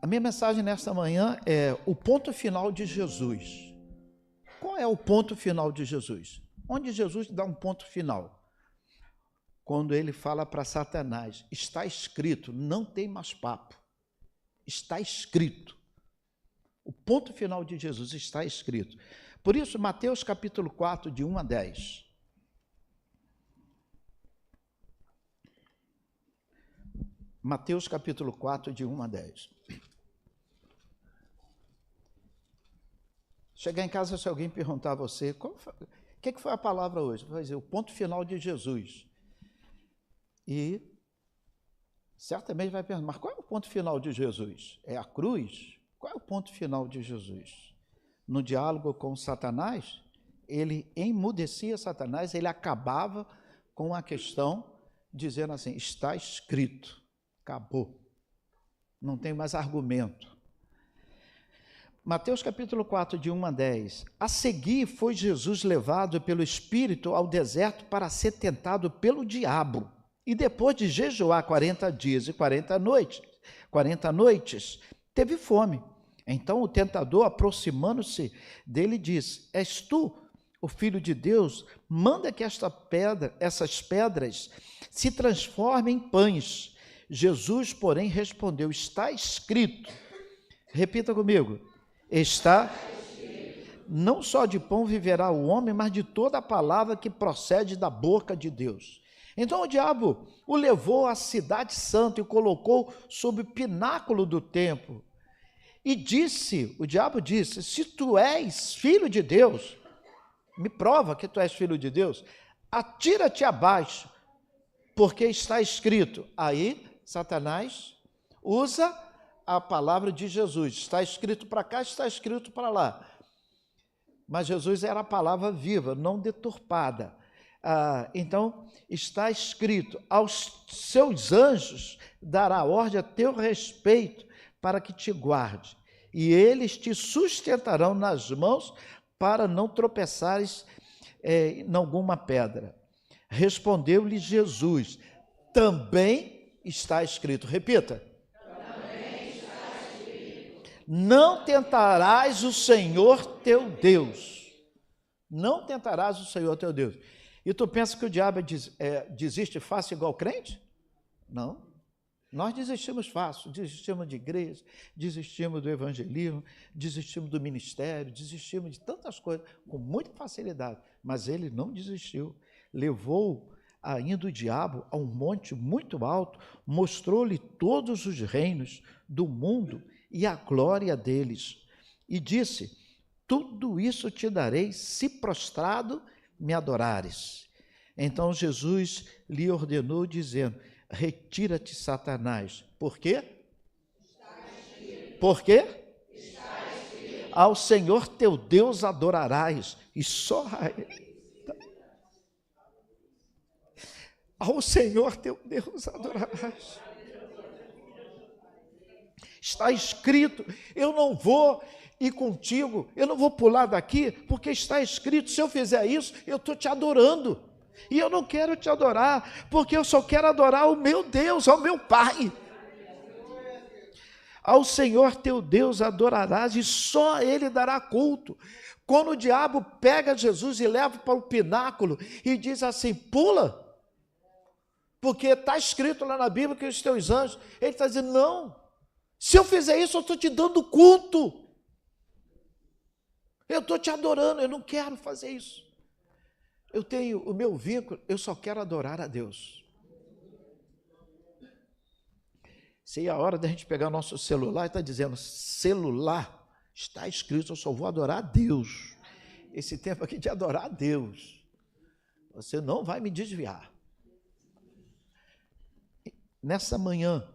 A minha mensagem nesta manhã é o ponto final de Jesus. Qual é o ponto final de Jesus? Onde Jesus dá um ponto final? Quando ele fala para Satanás, está escrito, não tem mais papo. Está escrito. O ponto final de Jesus está escrito. Por isso, Mateus capítulo 4, de 1 a 10. Mateus capítulo 4, de 1 a 10. Chegar em casa, se alguém perguntar a você, o que foi a palavra hoje? Vai dizer, o ponto final de Jesus. E certamente vai perguntar, mas qual é o ponto final de Jesus? É a cruz? Qual é o ponto final de Jesus? No diálogo com Satanás, ele emudecia Satanás, ele acabava com a questão, dizendo assim, está escrito, acabou, não tem mais argumento. Mateus capítulo 4, de 1 a 10. A seguir foi Jesus levado pelo Espírito ao deserto para ser tentado pelo diabo. E depois de jejuar 40 dias e 40 noites, teve fome. Então o tentador, aproximando-se dele, disse, és tu, o Filho de Deus? Manda que essas pedras se transformem em pães. Jesus, porém, respondeu, está escrito. Repita comigo. Está escrito. Não só de pão viverá o homem, mas de toda a palavra que procede da boca de Deus. Então o diabo o levou à cidade santa e o colocou sob o pináculo do templo. E o diabo disse, se tu és filho de Deus, me prova que tu és filho de Deus, atira-te abaixo, porque está escrito. Aí Satanás usa a palavra de Jesus, está escrito para cá, está escrito para lá. Mas Jesus era a palavra viva, não deturpada. Então, está escrito, aos seus anjos dará ordem a teu respeito para que te guarde, e eles te sustentarão nas mãos para não tropeçares em alguma pedra. Respondeu-lhe Jesus, também está escrito, repita. Também está escrito. Não tentarás o Senhor teu Deus. Não tentarás o Senhor teu Deus. E tu pensa que o diabo desiste fácil igual crente? Não. Nós desistimos fácil, desistimos de igreja, desistimos do evangelismo, desistimos do ministério, desistimos de tantas coisas com muita facilidade. Mas ele não desistiu. Levou ainda o diabo a um monte muito alto, mostrou-lhe todos os reinos do mundo e a glória deles. E disse, tudo isso te darei se prostrado me adorares. Então Jesus lhe ordenou, dizendo, retira-te, Satanás. Por quê? Por quê? Ao Senhor teu Deus adorarás, e só a Ele. Ao Senhor teu Deus adorarás. Está escrito, eu não vou ir contigo, eu não vou pular daqui, porque está escrito, se eu fizer isso, eu estou te adorando, e eu não quero te adorar, porque eu só quero adorar o meu Deus, ao meu Pai. Ao Senhor teu Deus adorarás, e só Ele dará culto. Quando o diabo pega Jesus e leva para o pináculo, e diz assim, pula, porque está escrito lá na Bíblia que os teus anjos, ele está dizendo, não, se eu fizer isso, eu estou te dando culto. Eu estou te adorando, eu não quero fazer isso. Eu tenho o meu vínculo, eu só quero adorar a Deus. Se é a hora da gente pegar o nosso celular e está dizendo, celular, está escrito, eu só vou adorar a Deus. Esse tempo aqui de adorar a Deus. Você não vai me desviar. Nessa manhã,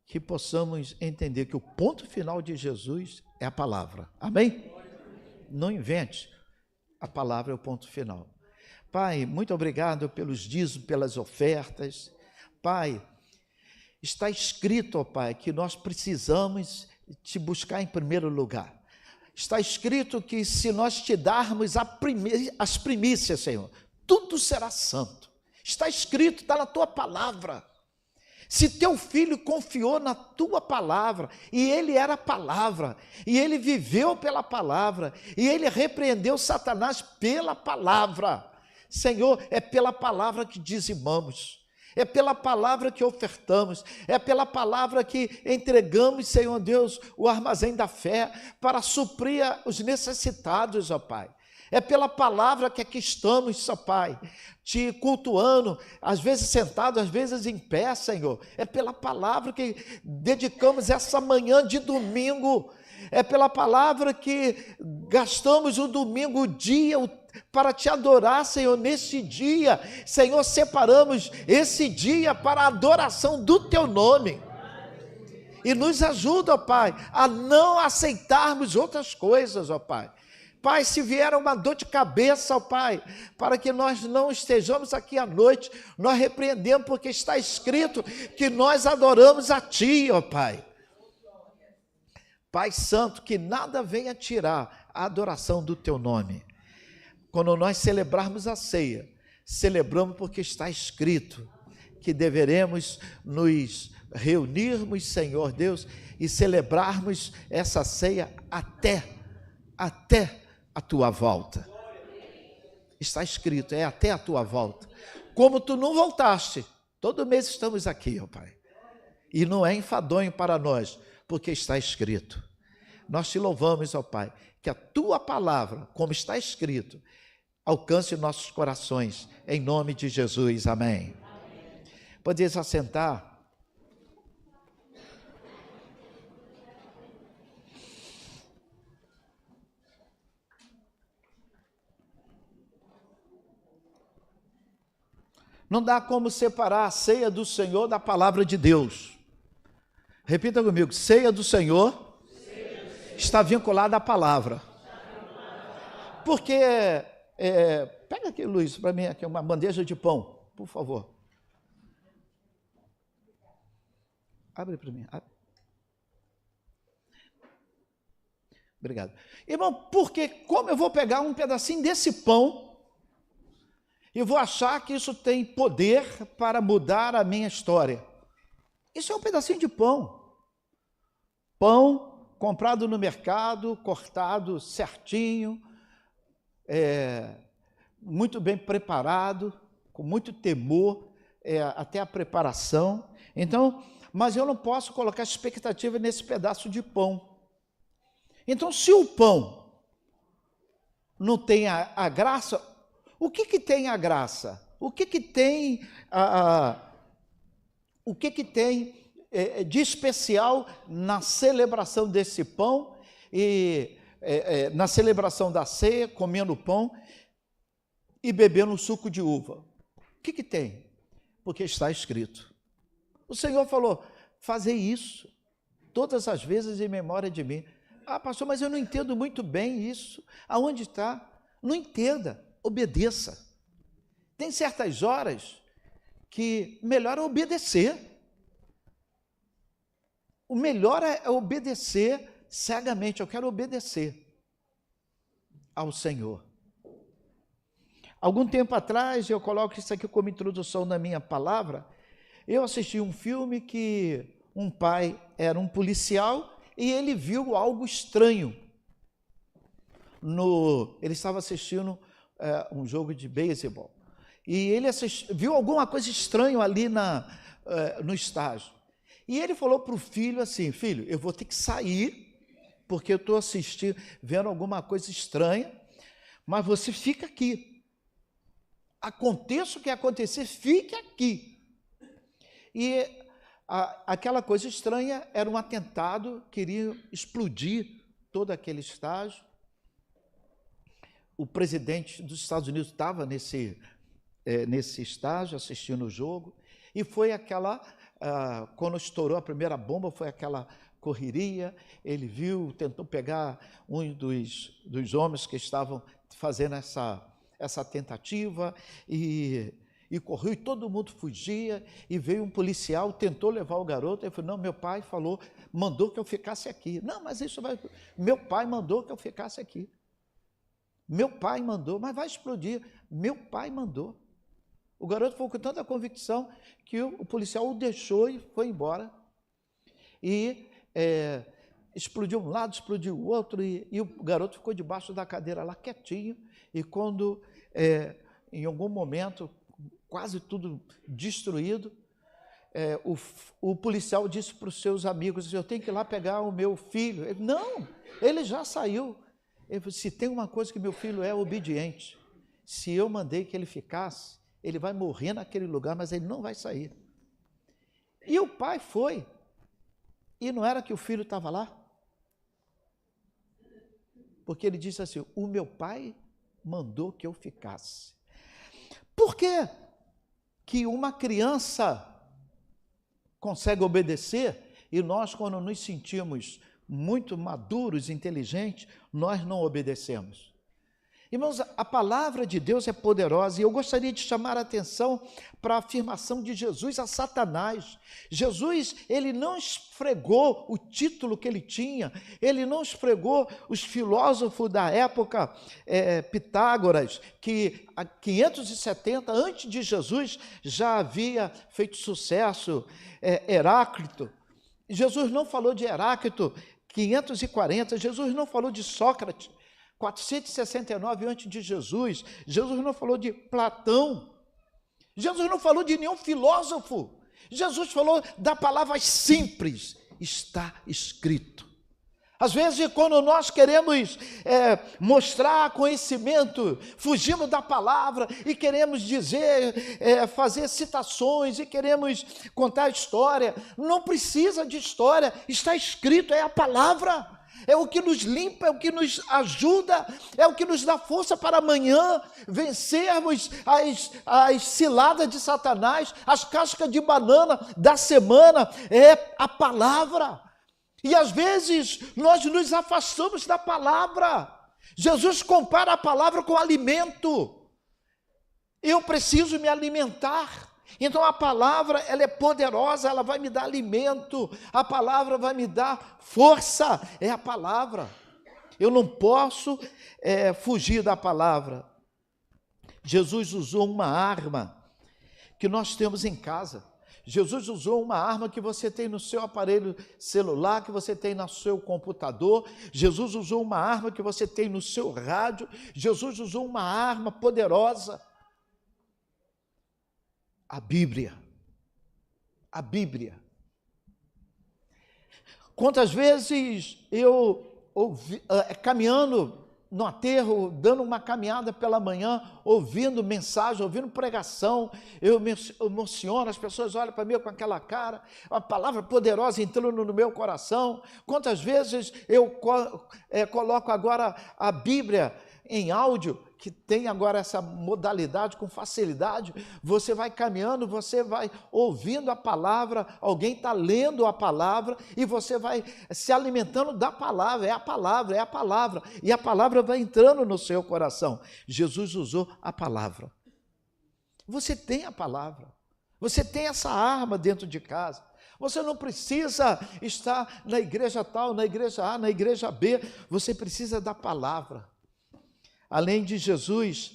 que possamos entender que o ponto final de Jesus é a palavra. Amém? Não invente. A palavra é o ponto final. Pai, muito obrigado pelos dízimos, pelas ofertas. Pai, está escrito, ó Pai, que nós precisamos te buscar em primeiro lugar. Está escrito que se nós te darmos as primícias, Senhor, tudo será santo. Está escrito, está na tua palavra. Se teu filho confiou na tua palavra, e ele era a palavra, e ele viveu pela palavra, e ele repreendeu Satanás pela palavra. Senhor, é pela palavra que dizimamos, é pela palavra que ofertamos, é pela palavra que entregamos, Senhor Deus, o armazém da fé para suprir os necessitados, ó Pai. É pela palavra que aqui estamos, ó Pai, te cultuando, às vezes sentado, às vezes em pé, Senhor. É pela palavra que dedicamos essa manhã de domingo, é pela palavra que gastamos o domingo, o dia, para te adorar, Senhor, nesse dia. Senhor, separamos esse dia para a adoração do teu nome. E nos ajuda, ó Pai, a não aceitarmos outras coisas, ó Pai. Pai, se vier uma dor de cabeça, ó Pai, para que nós não estejamos aqui à noite, nós repreendemos, porque está escrito que nós adoramos a Ti, ó Pai. Pai Santo, que nada venha tirar a adoração do Teu nome. Quando nós celebrarmos a ceia, celebramos porque está escrito que deveremos nos reunirmos, Senhor Deus, e celebrarmos essa ceia até a Tua volta. Está escrito, é até a Tua volta. Como Tu não voltaste, todo mês estamos aqui, ó Pai. E não é enfadonho para nós, porque está escrito. Nós te louvamos, ó Pai, que a Tua palavra, como está escrito, alcance nossos corações, em nome de Jesus, amém. Podeis assentar. Não dá como separar a ceia do Senhor da palavra de Deus. Repita comigo, ceia do Senhor está vinculada à palavra. Porque, pega aqui, Luiz, para mim, aqui uma bandeja de pão, por favor. Abre para mim. Abre. Obrigado. Irmão, porque como eu vou pegar um pedacinho desse pão e vou achar que isso tem poder para mudar a minha história? Isso é um pedacinho de pão. Pão comprado no mercado, cortado certinho, muito bem preparado, com muito temor, até a preparação. Então, mas eu não posso colocar expectativa nesse pedaço de pão. Então, se o pão não tem a graça, o que tem a graça? O que tem de especial na celebração desse pão e na celebração da ceia, comendo pão e bebendo suco de uva? O que tem? Porque está escrito. O Senhor falou, fazei isso todas as vezes em memória de mim. Ah, pastor, mas eu não entendo muito bem isso. Aonde está? Não entenda, obedeça. Tem certas horas que melhor é obedecer. O melhor é obedecer cegamente. Eu quero obedecer ao Senhor. Algum tempo atrás, eu coloco isso aqui como introdução na minha palavra, eu assisti um filme que um pai era um policial e ele viu algo estranho. Ele estava assistindo um jogo de beisebol e ele viu alguma coisa estranha ali no estádio. E ele falou para o filho assim, filho, eu vou ter que sair porque eu estou vendo alguma coisa estranha, mas você fica aqui. Aconteça o que acontecer, fique aqui. E aquela coisa estranha era um atentado, queriam explodir todo aquele estádio. O presidente dos Estados Unidos estava nesse estágio, assistindo o jogo, e foi quando estourou a primeira bomba, foi aquela correria, ele viu, tentou pegar um dos homens que estavam fazendo essa tentativa, e correu, e todo mundo fugia, e veio um policial, tentou levar o garoto, ele falou, não, meu pai mandou que eu ficasse aqui. Não, mas meu pai mandou que eu ficasse aqui. Meu pai mandou, mas vai explodir. Meu pai mandou. O garoto foi com tanta convicção que o policial o deixou e foi embora. E explodiu um lado, explodiu o outro, e o garoto ficou debaixo da cadeira lá quietinho. E quando, em algum momento, quase tudo destruído, o policial disse para os seus amigos: eu tenho que ir lá pegar o meu filho. Ele, não, ele já saiu. Ele falou: se tem uma coisa que meu filho é obediente, se eu mandei que ele ficasse, ele vai morrer naquele lugar, mas ele não vai sair. E o pai foi. E não era que o filho estava lá? Porque ele disse assim: o meu pai mandou que eu ficasse. Por quê que uma criança consegue obedecer e nós, quando nos sentimos muito maduros, inteligentes, nós não obedecemos? Irmãos, a palavra de Deus é poderosa, e eu gostaria de chamar a atenção para a afirmação de Jesus a Satanás. Jesus, ele não esfregou o título que ele tinha, ele não esfregou os filósofos da época, Pitágoras, que há 570 antes de Jesus já havia feito sucesso, Heráclito. Jesus não falou de Heráclito, 540, Jesus não falou de Sócrates, 469 antes de Jesus. Jesus não falou de Platão. Jesus não falou de nenhum filósofo. Jesus falou da palavra simples: está escrito. Às vezes, quando nós queremos mostrar conhecimento, fugimos da palavra e queremos dizer, fazer citações e queremos contar história. Não precisa de história, está escrito, é a palavra. É o que nos limpa, é o que nos ajuda, é o que nos dá força para amanhã vencermos as ciladas de Satanás, as cascas de banana da semana, é a palavra. E às vezes nós nos afastamos da palavra. Jesus compara a palavra com alimento. Eu preciso me alimentar. Então a palavra, ela é poderosa, ela vai me dar alimento, a palavra vai me dar força, é a palavra. Eu não posso fugir da palavra. Jesus usou uma arma que nós temos em casa. Jesus usou uma arma que você tem no seu aparelho celular, que você tem no seu computador. Jesus usou uma arma que você tem no seu rádio. Jesus usou uma arma poderosa. A Bíblia. A Bíblia. Quantas vezes eu caminhando no aterro, dando uma caminhada pela manhã, ouvindo mensagem, ouvindo pregação, eu me emociono, as pessoas olham para mim com aquela cara, uma palavra poderosa entrando no meu coração. Quantas vezes eu coloco agora a Bíblia em áudio, que tem agora essa modalidade com facilidade, você vai caminhando, você vai ouvindo a palavra, alguém está lendo a palavra e você vai se alimentando da palavra, é a palavra, e a palavra vai entrando no seu coração. Jesus usou a palavra. Você tem a palavra, você tem essa arma dentro de casa. Você não precisa estar na igreja tal, na igreja A, na igreja B, você precisa da palavra. Além de Jesus,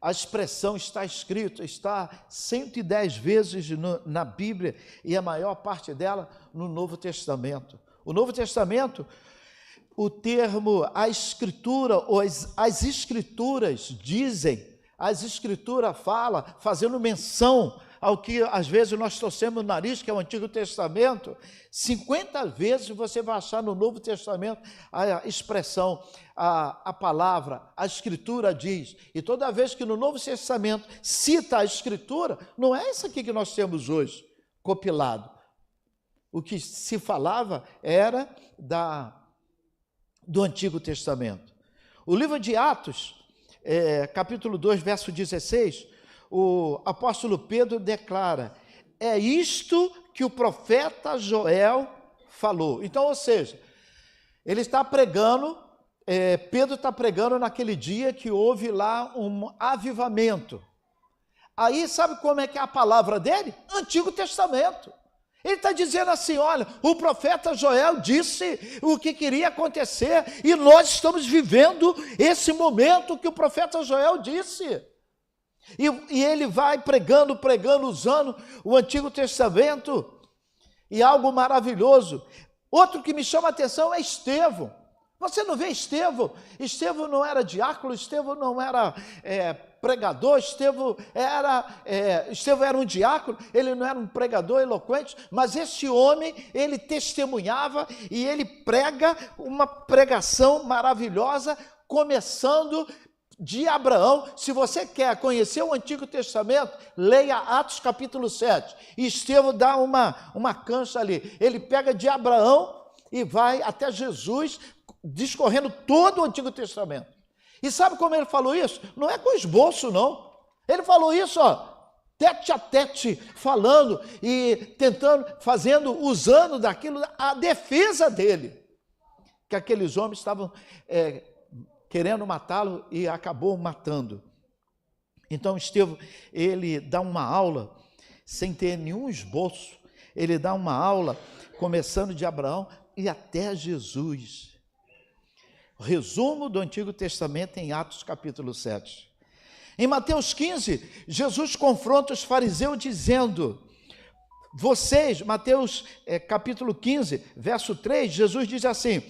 a expressão está escrito, está 110 vezes na Bíblia e a maior parte dela no Novo Testamento. O Novo Testamento, o termo, a escritura, ou as escrituras dizem, as escrituras falam, fazendo menção ao que às vezes nós torcemos o nariz, que é o Antigo Testamento. 50 vezes você vai achar no Novo Testamento a expressão, a palavra, a Escritura diz. E toda vez que no Novo Testamento cita a Escritura, não é isso aqui que nós temos hoje, compilado. O que se falava era do Antigo Testamento. O livro de Atos, capítulo 2, verso 16, o apóstolo Pedro declara: é isto que o profeta Joel falou. Então, ou seja, ele está pregando, Pedro está pregando naquele dia que houve lá um avivamento. Aí, sabe como é que é a palavra dele? Antigo Testamento. Ele está dizendo assim: olha, o profeta Joel disse o que queria acontecer, e nós estamos vivendo esse momento que o profeta Joel disse. E ele vai pregando, usando o Antigo Testamento, e algo maravilhoso. Outro que me chama a atenção é Estevão. Você não vê Estevão? Estevão não era diácono, Estevão não era pregador, Estevão era um diácono, ele não era um pregador eloquente, mas esse homem, ele testemunhava e ele prega uma pregação maravilhosa, começando de Abraão. Se você quer conhecer o Antigo Testamento, leia Atos capítulo 7. E Estevão dá uma cancha ali. Ele pega de Abraão e vai até Jesus, discorrendo todo o Antigo Testamento. E sabe como ele falou isso? Não é com esboço, não. Ele falou isso, tete a tete, falando e tentando, usando daquilo a defesa dele. Que aqueles homens estavam querendo matá-lo e acabou matando. Então Estevão, ele dá uma aula sem ter nenhum esboço. Ele dá uma aula começando de Abraão e até Jesus. O resumo do Antigo Testamento em Atos capítulo 7. Em Mateus 15, Jesus confronta os fariseus dizendo, Mateus capítulo 15, verso 3, Jesus diz assim,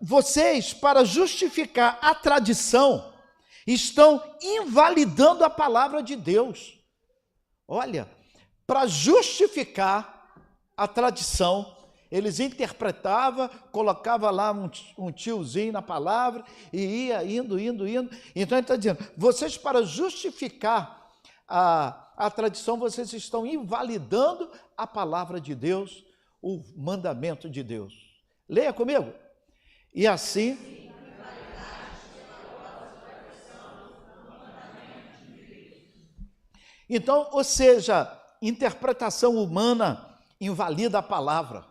vocês, para justificar a tradição, estão invalidando a palavra de Deus. Olha, para justificar a tradição, eles interpretavam, colocavam lá um tiozinho na palavra e ia indo. Então ele está dizendo, vocês, para justificar a tradição, vocês estão invalidando a palavra de Deus, o mandamento de Deus. Leia comigo. E assim... Então, ou seja, interpretação humana invalida a palavra.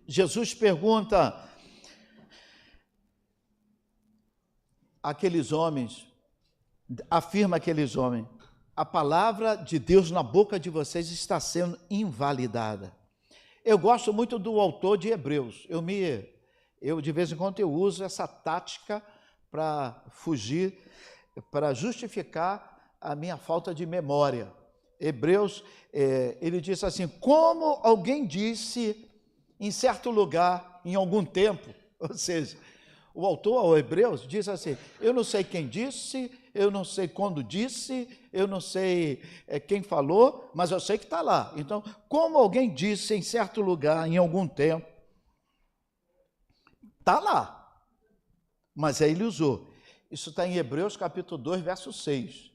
Jesus pergunta àqueles homens, afirma àqueles homens, a palavra de Deus na boca de vocês está sendo invalidada. Eu gosto muito do autor de Hebreus. Eu de vez em quando eu uso essa tática para fugir, para justificar a minha falta de memória. Hebreus, ele disse assim, como alguém disse em certo lugar, em algum tempo, ou seja, o autor ao Hebreus diz assim, eu não sei quem disse, eu não sei quando disse, eu não sei quem falou, mas eu sei que está lá. Então, como alguém disse em certo lugar, em algum tempo, está lá, mas aí ele usou. Isso está em Hebreus capítulo 2, verso 6.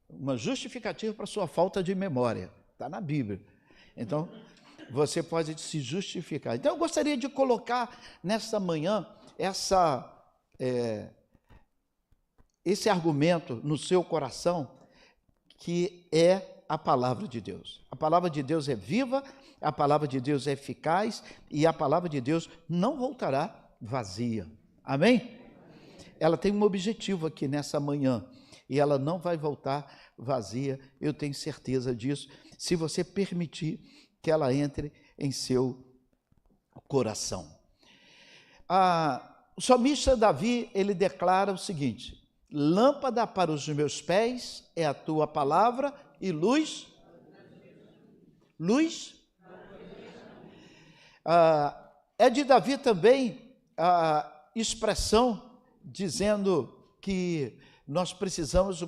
Uma justificativa para a sua falta de memória. Está na Bíblia. Então, você pode se justificar. Então, eu gostaria de colocar nesta manhã esse argumento no seu coração, que é a palavra de Deus. A palavra de Deus é viva, a palavra de Deus é eficaz e a palavra de Deus não voltará vazia. Amém? Ela tem um objetivo aqui nessa manhã e ela não vai voltar vazia, eu tenho certeza disso, se você permitir que ela entre em seu coração. O salmista Davi, ele declara o seguinte, lâmpada para os meus pés é a tua palavra e luz, é de Davi também a expressão dizendo que nós precisamos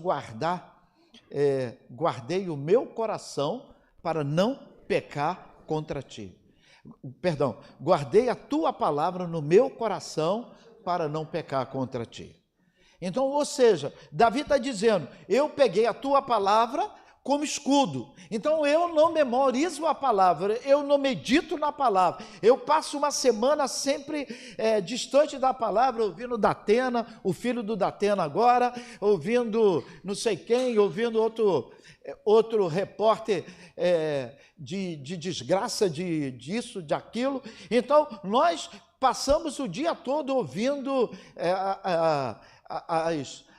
guardei o meu coração para não pecar contra ti. Perdão, guardei a tua palavra no meu coração para não pecar contra ti. Então, ou seja, Davi está dizendo, eu peguei a tua palavra como escudo. Então, eu não memorizo a palavra, eu não medito na palavra. Eu passo uma semana sempre distante da palavra, ouvindo Datena, o filho do Datena agora, ouvindo não sei quem, ouvindo outro repórter de desgraça, disso, de aquilo. Então, nós passamos o dia todo ouvindo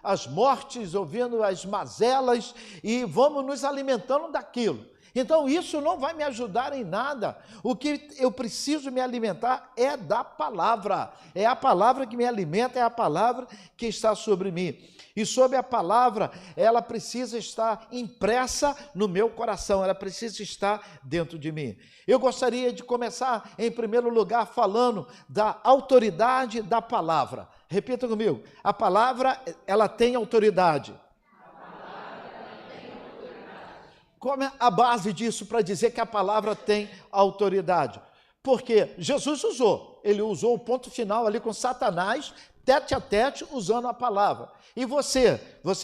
as mortes, ouvindo as mazelas e vamos nos alimentando daquilo. Então, isso não vai me ajudar em nada. O que eu preciso me alimentar é da palavra. É a palavra que me alimenta, é a palavra que está sobre mim. E sobre a palavra, ela precisa estar impressa no meu coração, ela precisa estar dentro de mim. Eu gostaria de começar, em primeiro lugar, falando da autoridade da palavra. Repita comigo, a palavra, ela tem autoridade. Qual é a base disso para dizer que a palavra tem autoridade? Porque Jesus ele usou o ponto final ali com Satanás, tete a tete, usando a palavra. E você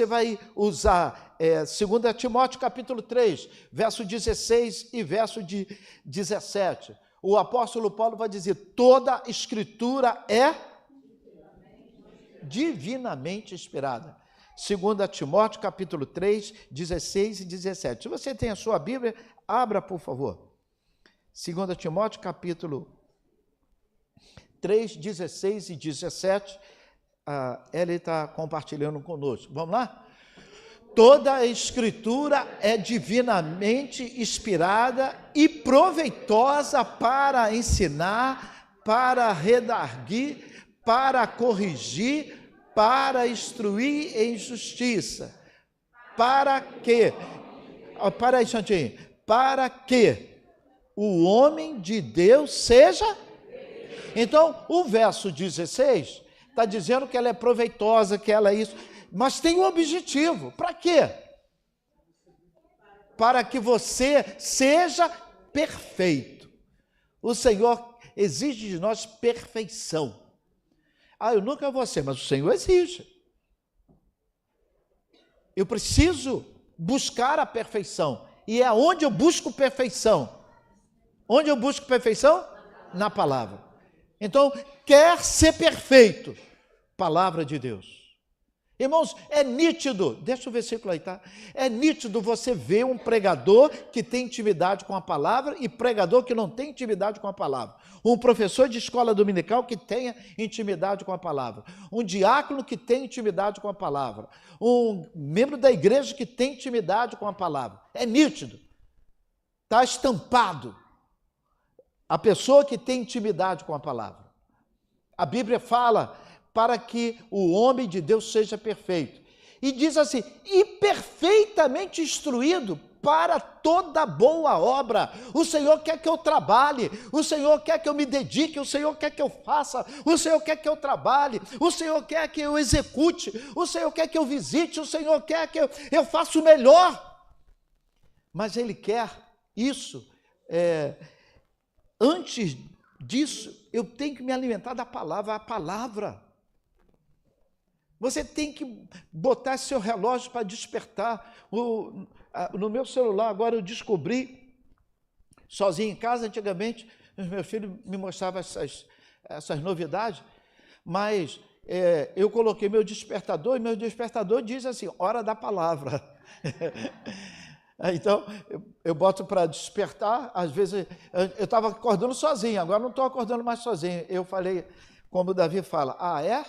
vai usar 2 Timóteo capítulo 3, verso 16 e verso 17. O apóstolo Paulo vai dizer, toda escritura é divinamente inspirada. 2 Timóteo capítulo 3, 16 e 17. Se você tem a sua Bíblia, abra, por favor. 2 Timóteo capítulo 3, 16 e 17. Ele está compartilhando conosco. Vamos lá? Toda a escritura é divinamente inspirada e proveitosa para ensinar, para redarguir, para corrigir, para instruir em justiça. Para que o homem de Deus seja. Então, o verso 16 está dizendo que ela é proveitosa, que ela é isso, mas tem um objetivo. Para quê? Para que você seja perfeito. O Senhor exige de nós perfeição. Eu nunca vou ser, mas o Senhor exige. Eu preciso buscar a perfeição. E é onde eu busco perfeição. Onde eu busco perfeição? Na palavra. Então, quer ser perfeito, palavra de Deus. Irmãos, é nítido, deixa o versículo aí, tá? É nítido você ver um pregador que tem intimidade com a palavra e pregador que não tem intimidade com a palavra. Um professor de escola dominical que tenha intimidade com a palavra. Um diácono que tem intimidade com a palavra. Um membro da igreja que tem intimidade com a palavra. É nítido. Está estampado. A pessoa que tem intimidade com a palavra. A Bíblia fala para que o homem de Deus seja perfeito. E diz assim, e perfeitamente instruído para toda boa obra. O Senhor quer que eu trabalhe, o Senhor quer que eu me dedique, o Senhor quer que eu faça, o Senhor quer que eu trabalhe, o Senhor quer que eu execute, o Senhor quer que eu visite, o Senhor quer que eu faça o melhor. Mas Ele quer isso. Antes disso, eu tenho que me alimentar da palavra, a palavra. Você tem que botar seu relógio para despertar. No meu celular, agora eu descobri, sozinho em casa, antigamente, os meus filhos me mostravam essas novidades, mas eu coloquei meu despertador, e meu despertador diz assim, hora da palavra. Então, eu boto para despertar, às vezes, eu estava acordando sozinho, agora não estou acordando mais sozinho. Eu falei, como o Davi fala, é?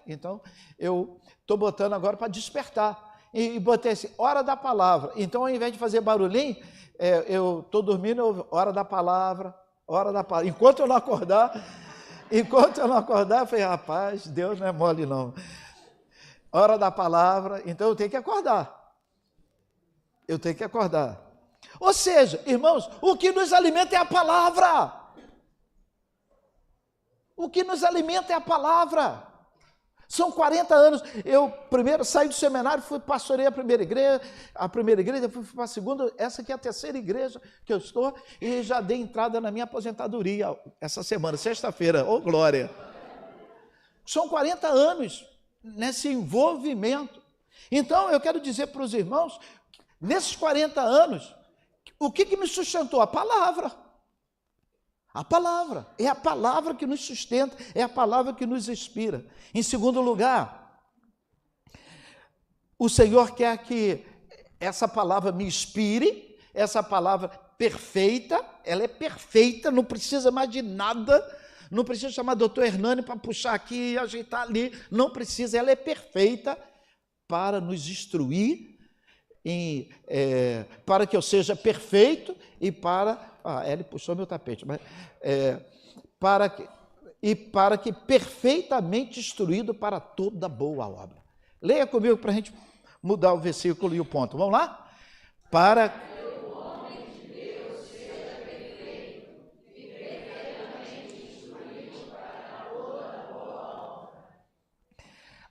Então, eu estou botando agora para despertar. E botei assim, hora da palavra. Então, ao invés de fazer barulhinho, eu estou dormindo, hora da palavra. Enquanto eu não acordar, eu falei, rapaz, Deus não é mole não. Hora da palavra, então eu tenho que acordar. Ou seja, irmãos, o que nos alimenta é a palavra. O que nos alimenta é a palavra. São 40 anos. Eu primeiro saí do seminário, pastorei a primeira igreja, depois fui para a segunda, essa aqui é a terceira igreja que eu estou, e já dei entrada na minha aposentadoria essa semana, sexta-feira. Ô, glória! São 40 anos nesse envolvimento. Então, eu quero dizer para os irmãos, nesses 40 anos, o que me sustentou? A palavra. A palavra. É a palavra que nos sustenta, é a palavra que nos inspira. Em segundo lugar, o Senhor quer que essa palavra me inspire, essa palavra perfeita, ela é perfeita, não precisa mais de nada, não precisa chamar doutor Hernani para puxar aqui e ajeitar ali, não precisa, ela é perfeita para nos instruir, para que eu seja perfeito e para... ele puxou meu tapete, mas para que perfeitamente instruído para toda boa obra. Leia comigo para a gente mudar o versículo e o ponto. Vamos lá? Para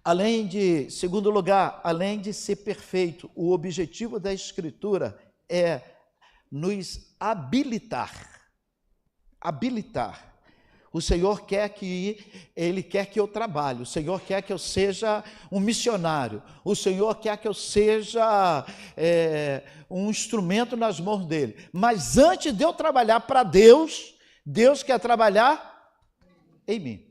além de, segundo lugar, além de ser perfeito, o objetivo da Escritura é nos habilitar. Habilitar. O Senhor quer que eu trabalhe, o Senhor quer que eu seja um missionário, o Senhor quer que eu seja um instrumento nas mãos dele. Mas antes de eu trabalhar para Deus, Deus quer trabalhar em mim.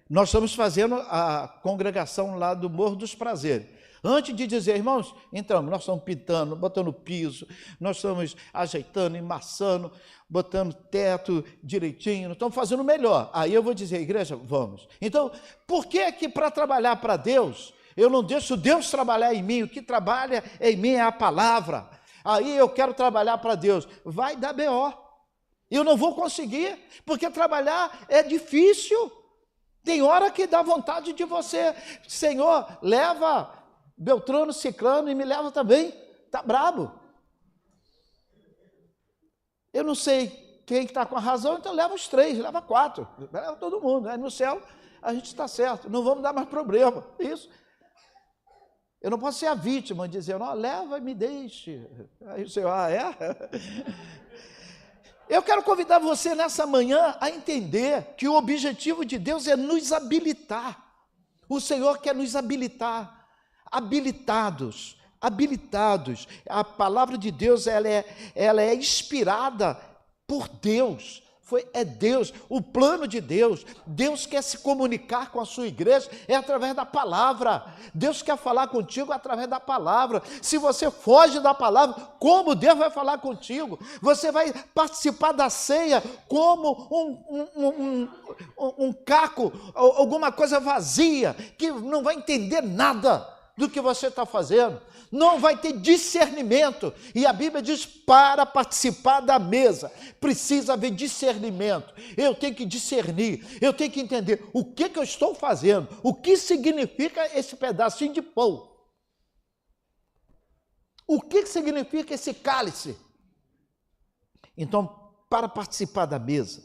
Nós estamos fazendo a congregação lá do Morro dos Prazeres. Antes de dizer, irmãos, entramos, nós estamos pintando, botando piso, nós estamos ajeitando, embaçando, botando teto direitinho, nós estamos fazendo o melhor. Aí eu vou dizer, igreja, vamos. Então, por que que para trabalhar para Deus, eu não deixo Deus trabalhar em mim? O que trabalha em mim é a palavra. Aí eu quero trabalhar para Deus. Vai dar B.O. Eu não vou conseguir, porque trabalhar é difícil. Tem hora que dá vontade de você, Senhor, leva Beltrano, Ciclano e me leva também. Está brabo. Eu não sei quem está com a razão, então leva os 3, leva 4, leva todo mundo. Aí no céu a gente está certo, não vamos dar mais problema. Isso. Eu não posso ser a vítima e dizer, não, leva e me deixe. Aí o Senhor, é? Eu quero convidar você nessa manhã a entender que o objetivo de Deus é nos habilitar. O Senhor quer nos habilitar. Habilitados. A palavra de Deus ela é inspirada por Deus. É Deus, o plano de Deus. Deus quer se comunicar com a sua igreja, é através da palavra. Deus quer falar contigo através da palavra. Se você foge da palavra, como Deus vai falar contigo? Você vai participar da ceia como um caco, alguma coisa vazia, que não vai entender nada do que você está fazendo, não vai ter discernimento, e a Bíblia diz, para participar da mesa, precisa haver discernimento, eu tenho que discernir, eu tenho que entender o que eu estou fazendo, o que significa esse pedacinho de pão, o que significa esse cálice. Então, para participar da mesa,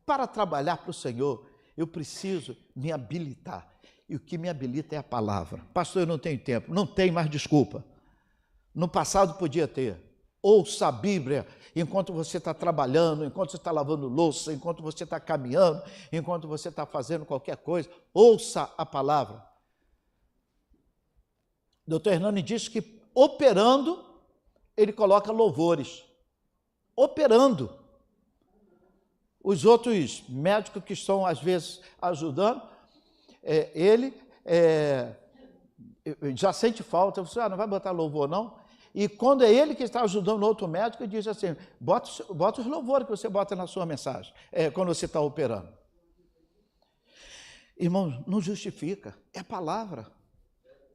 para trabalhar para o Senhor, eu preciso me habilitar. E o que me habilita é a palavra. Pastor, eu não tenho tempo. Não tem mais desculpa. No passado podia ter. Ouça a Bíblia enquanto você está trabalhando, enquanto você está lavando louça, enquanto você está caminhando, enquanto você está fazendo qualquer coisa. Ouça a palavra. Dr. Hernani diz que operando, ele coloca louvores. Operando. Os outros médicos que estão, às vezes, ajudando, ele já sente falta, você não vai botar louvor não? E quando é ele que está ajudando outro médico, ele diz assim, bota os louvores que você bota na sua mensagem, quando você está operando. Irmão, não justifica, é palavra.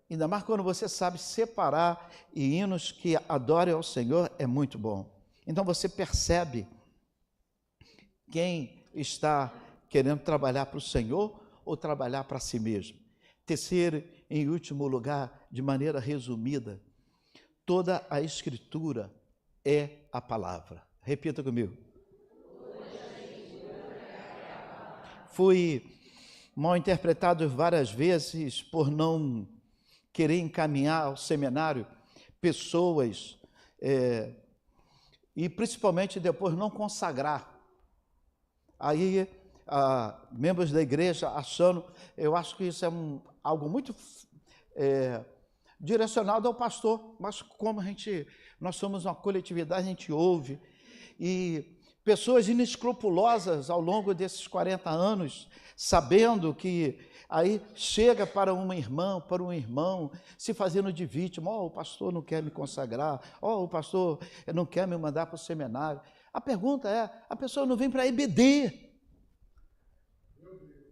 Ainda mais quando você sabe separar e hinos que adorem ao Senhor, é muito bom. Então você percebe quem está querendo trabalhar para o Senhor ou trabalhar para si mesmo. Terceiro, em último lugar, de maneira resumida, toda a Escritura é a palavra. Repita comigo. Fui mal interpretado várias vezes por não querer encaminhar ao seminário pessoas, e principalmente depois não consagrar. Aí, membros da igreja achando, eu acho que isso é algo muito direcionado ao pastor, mas como nós somos uma coletividade, a gente ouve, e pessoas inescrupulosas ao longo desses 40 anos, sabendo que aí chega para uma irmã, para um irmão, se fazendo de vítima, o pastor não quer me consagrar, o pastor não quer me mandar para o seminário. A pergunta é, a pessoa não vem para a EBD,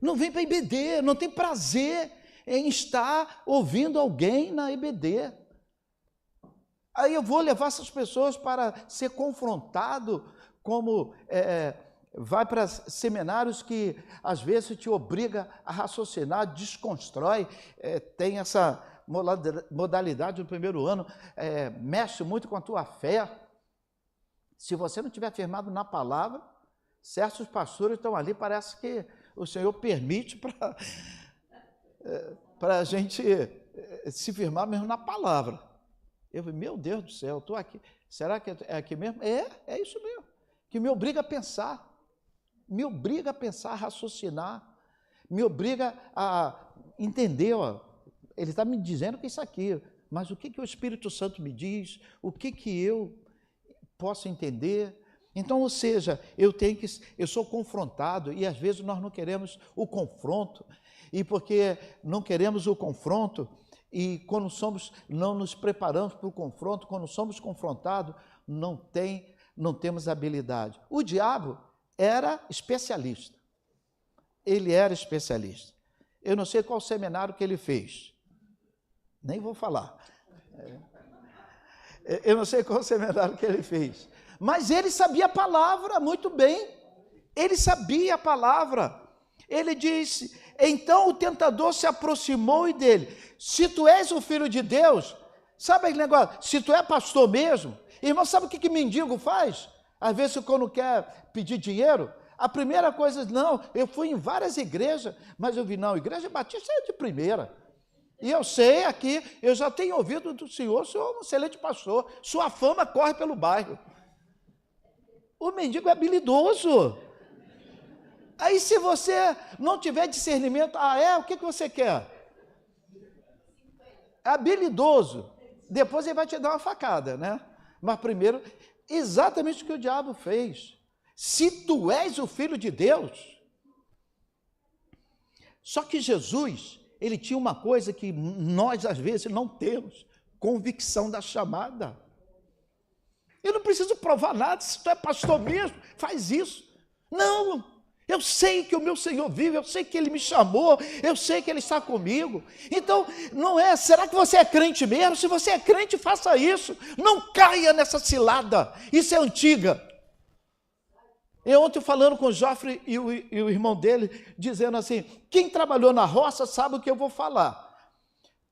não vem para a EBD, não tem prazer em estar ouvindo alguém na EBD. Aí eu vou levar essas pessoas para ser confrontado como vai para seminários que às vezes te obriga a raciocinar, desconstrói, tem essa modalidade no primeiro ano, mexe muito com a tua fé. Se você não estiver firmado na palavra, certos pastores estão ali, parece que o Senhor permite para a gente se firmar mesmo na palavra. Eu falei, meu Deus do céu, eu estou aqui, será que é aqui mesmo? É isso mesmo, que me obriga a pensar, a raciocinar, me obriga a entender, ó, ele está me dizendo que isso aqui, mas o que o Espírito Santo me diz, o que eu posso entender? Então, ou seja, eu sou confrontado, e às vezes nós não queremos o confronto, e porque não queremos o confronto, e quando não nos preparamos para o confronto, quando somos confrontados, não temos habilidade. O diabo era especialista. Ele era especialista. Eu não sei qual seminário que ele fez. Nem vou falar. Eu não sei qual seminário que ele fez. Mas ele sabia a palavra muito bem. Ele sabia a palavra. Ele disse, então o tentador se aproximou dele. Se tu és o filho de Deus, sabe aquele negócio? Se tu é pastor mesmo, irmão, sabe o que mendigo faz? Às vezes, quando quer pedir dinheiro, a primeira coisa, não, eu fui em várias igrejas, mas eu vi, não, igreja batista é de primeira. E eu sei aqui, eu já tenho ouvido do senhor é um excelente pastor, sua fama corre pelo bairro. O mendigo é habilidoso. Aí, se você não tiver discernimento, o que você quer? É habilidoso. Depois ele vai te dar uma facada, né? Mas primeiro, exatamente o que o diabo fez. Se tu és o Filho de Deus. Só que Jesus, ele tinha uma coisa que nós, às vezes, não temos: convicção da chamada. Eu não preciso provar nada, se tu é pastor mesmo, faz isso. Não, eu sei que o meu Senhor vive, eu sei que Ele me chamou, eu sei que Ele está comigo. Então, não é, será que você é crente mesmo? Se você é crente, faça isso. Não caia nessa cilada, isso é antiga. Eu ontem falando com o Joffre e o irmão dele, dizendo assim, quem trabalhou na roça sabe o que eu vou falar.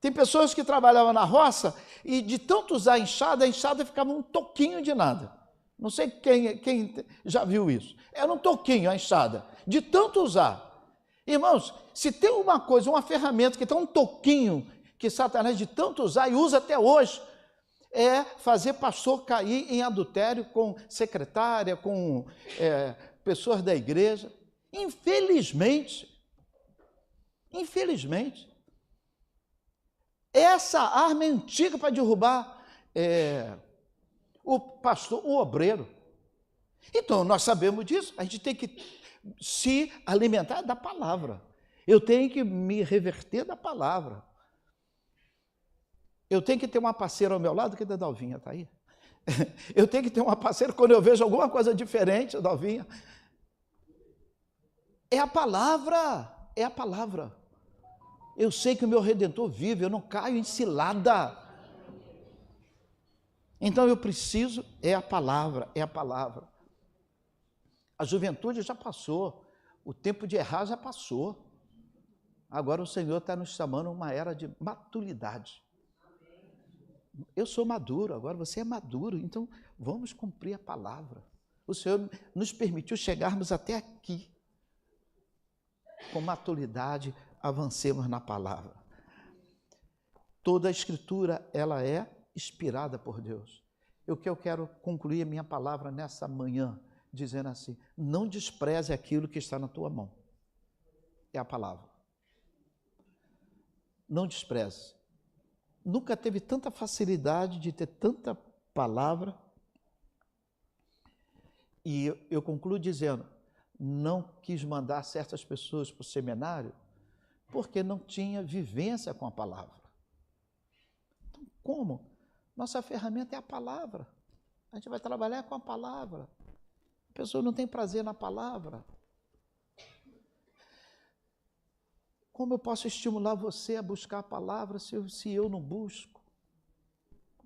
Tem pessoas que trabalhavam na roça e de tanto usar a enxada ficava um toquinho de nada. Não sei quem já viu isso. Era um toquinho a enxada, de tanto usar. Irmãos, se tem uma coisa, uma ferramenta que tem um toquinho que Satanás de tanto usar e usa até hoje, é fazer pastor cair em adultério com secretária, com pessoas da igreja. Infelizmente, essa arma é antiga para derrubar o pastor, o obreiro. Então, nós sabemos disso, a gente tem que se alimentar da palavra. Eu tenho que me reverter da palavra. Eu tenho que ter uma parceira ao meu lado, que a Dalvinha está aí. Eu tenho que ter uma parceira quando eu vejo alguma coisa diferente, Dalvinha. É a palavra, é a palavra. Eu sei que o meu Redentor vive, eu não caio em cilada. Então eu preciso, é a palavra, é a palavra. A juventude já passou, o tempo de errar já passou. Agora o Senhor está nos chamando a uma era de maturidade. Eu sou maduro, agora você é maduro, então vamos cumprir a palavra. O Senhor nos permitiu chegarmos até aqui. Com maturidade, avancemos na palavra. Toda a Escritura, ela é inspirada por Deus. Eu quero concluir a minha palavra nessa manhã, dizendo assim, não despreze aquilo que está na tua mão. É a palavra. Não despreze. Nunca teve tanta facilidade de ter tanta palavra. E eu concluo dizendo, não quis mandar certas pessoas para o seminário porque não tinha vivência com a palavra. Então, como? Nossa ferramenta é a palavra. A gente vai trabalhar com a palavra. A pessoa não tem prazer na palavra. Como eu posso estimular você a buscar a palavra se eu não busco?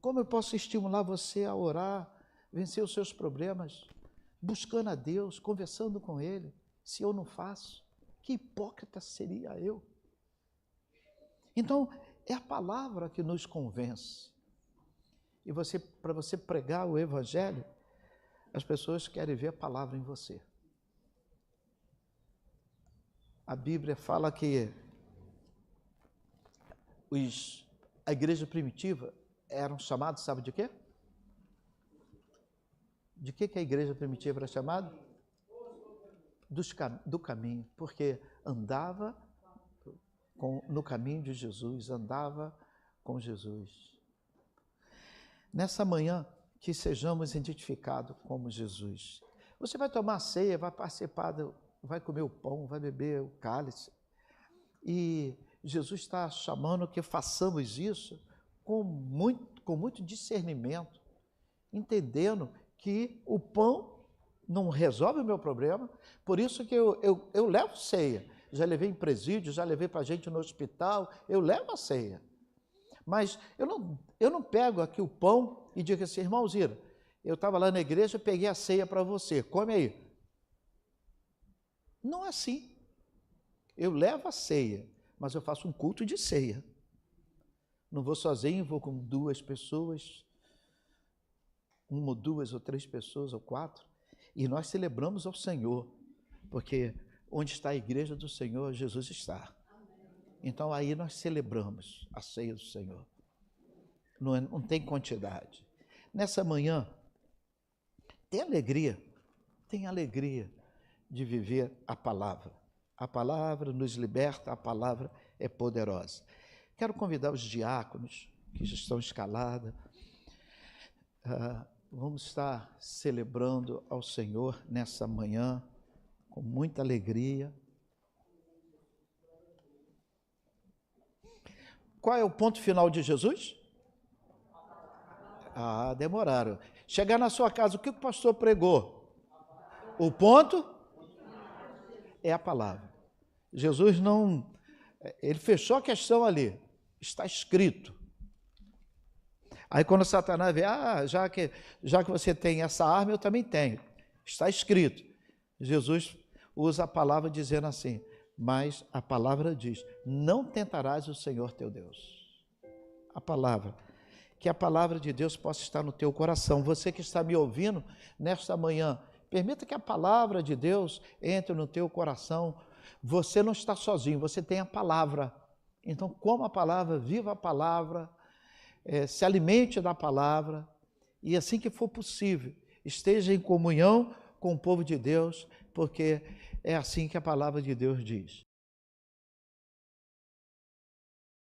Como eu posso estimular você a orar, vencer os seus problemas, buscando a Deus, conversando com Ele. Se eu não faço, que hipócrita seria eu? Então, é a palavra que nos convence. E para você pregar o Evangelho, as pessoas querem ver a palavra em você. A Bíblia fala que a igreja primitiva eram chamados, sabe de quê? De que a igreja primitiva era chamada? Do caminho, porque andava no caminho de Jesus, andava com Jesus. Nessa manhã, que sejamos identificados como Jesus. Você vai tomar a ceia, vai participar, vai comer o pão, vai beber o cálice. E Jesus está chamando que façamos isso com muito discernimento, entendendo que o pão não resolve o meu problema, por isso que eu levo ceia. Já levei em presídio, já levei para gente no hospital, eu levo a ceia. Mas eu não pego aqui o pão e digo assim, irmão Zira, eu estava lá na igreja, peguei a ceia para você, come aí. Não é assim. Eu levo a ceia, mas eu faço um culto de ceia. Não vou sozinho, vou com 2 pessoas, 1 ou 2 ou 3 pessoas ou 4, e nós celebramos ao Senhor, porque onde está a igreja do Senhor, Jesus está. Então aí nós celebramos a ceia do Senhor. Não tem quantidade. Nessa manhã, tem alegria de viver a palavra. A palavra nos liberta, a palavra é poderosa. Quero convidar os diáconos que já estão escalados. Vamos estar celebrando ao Senhor nessa manhã, com muita alegria. Qual é o ponto final de Jesus? Demoraram. Chegar na sua casa, o que o pastor pregou? O ponto é a palavra. Jesus não... Ele fechou a questão ali. Está escrito. Aí quando Satanás vê, já que você tem essa arma, eu também tenho. Está escrito. Jesus usa a palavra dizendo assim, mas a palavra diz, não tentarás o Senhor teu Deus. A palavra. Que a palavra de Deus possa estar no teu coração. Você que está me ouvindo nesta manhã, permita que a palavra de Deus entre no teu coração. Você não está sozinho, você tem a palavra. Então, coma a palavra, viva a palavra, se alimente da palavra e, assim que for possível, esteja em comunhão com o povo de Deus, porque é assim que a palavra de Deus diz.